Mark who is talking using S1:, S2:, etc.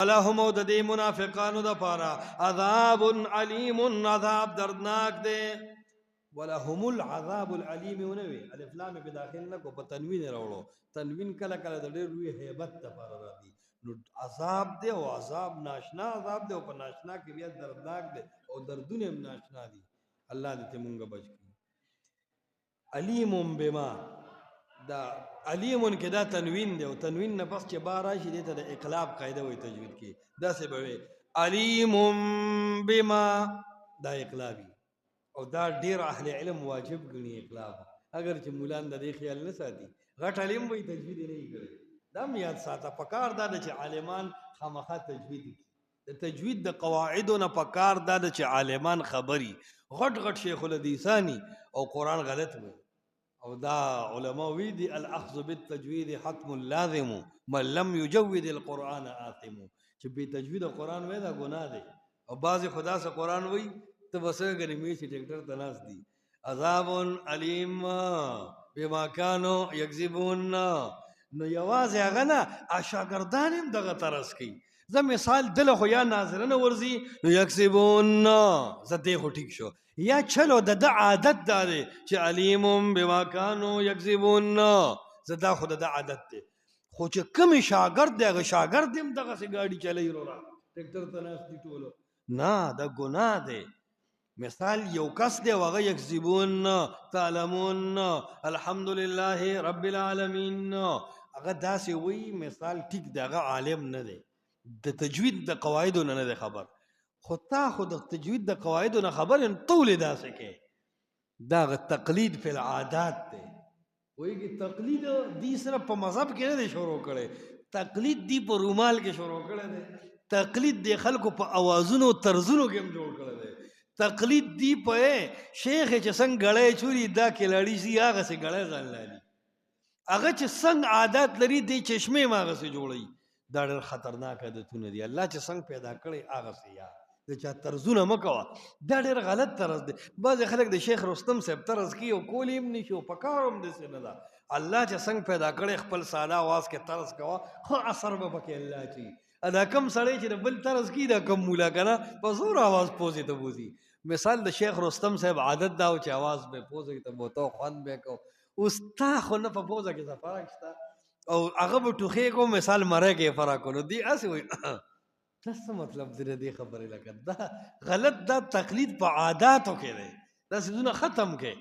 S1: ولهم د دې منافقانو د پاره عذاب علیم، عذاب دردناک دی. ولهم العذاب العلیم ونوي الف لام په داخل نه کو په تنوین راوړو. تنوین کله کله د ډېر لوی هیبت لپاره راځي. نو عذاب دی او عذاب ناشنا عذاب دی او په ناشنا کې بیا دردناک دی او دردونه هم ناشنا دي. الله دې مونږ بچ کړي. علیم بما دا علیمون کې دا تنوین دی او تنوین نه پس چې با راشي دې ته د اقلاب قاعده وایي تجوید کې. داسې به وي علیم بما، دا اقلابي او دا ډېر اهل علم واجب ګڼي اقلاب. اگر چې مولان د دې خیال نه ساتي غټ علم وایي تجوید یې نه وي کړی. دا هم یاد ساته پکار دا ده چې عالمان خامخا تجوید کړي. د تجوید د قواعدو نه پکار دا ده چې عالمان خبري غټ غټ شیخ الحدیثانی او قرآن غلط وایي. او دا علماء وی دي الاخذ بالتجوید حتم لازم من لم يجود القرآن آثم. چې بے تجوید قرآن وای دا ګناه دی. او بعض خدا سے قرآن وای ته وسه غنی می چې ټریکټر تناس دي. عذاب علیم بما كانوا يكذبون. نو یوازې هغه نه شاګردان هم دغه طرز کوي. زه مثال دله خو یا ناظرنه ورځي نو یکسبون زه دې خو ټیک شو، یا چلو د عادت دا دی چې علیم بما كانوا يكذبون، زه دا خو د عادت دی. خو چې کوم شاګرد دی هغه شاګرد هم دغسې ګاډي چلوي وروره ټریکټر ته ناست دي ټولو. نه دا ګناه دی. مثال یو کس دی او هغه یکذبون تعلمون الحمدلله رب العالمین، هغه داسې وایي مثال ټیک دی، هغه عالم نه دی، د تجوید د قواعدو نه دی خبر. خو تا خو د تجوید د قواعدو نه خبر یم ته ولې داسې کوې. دا تقلید فی العادات دی. وایي تقلید دی صرف په مذهب کې نه دی شروع کړی، تقلید دی په رومال کې شروع کړی دی، تقلید دی خلکو په اوازونو طرزونو کې هم جوړ کړی دی، تقلید دی په شیخ چې څنګه ګړی چوري دا کلاړي سي هغسې ګړی ځان لالي، هغه چې څنګه عادات لري دی چشمې هم هغسې جوړوي. دا ډېر خطرناک عادتونه دي. الله چې څنګه پیدا کړی هغسې یا د چا طرزونه مه کوه. دا ډېر غلط طرز دی. بعضې خلک د شیخ رستم صاحب طرز کوي او کولی هم نه شي او په کار هم داسې نه ده. الله چې څنګه پیدا کړی خپل ساده اواز کې طرز کوه، ښه اثر به پکې الله چي. دا کم سړی چې د بل طرز کوي دا کم مولا که نه په زور اواز پوزې ته بوځي. مثال د شیخ رستم صاحب عادت دا و چې اواز به پوزې ته بوته او خوند به کو. اوس تا خو نه په پوزه کې څه فرق شته او هغه به ټوخې کو مثال مری کې فرق کو. نو دی هسې وایي دا څه مطلب دی د دې خبرې لکه دا غلط. دا تقلید په عاداتو کې دی. دا څیزونه ختم کړئ.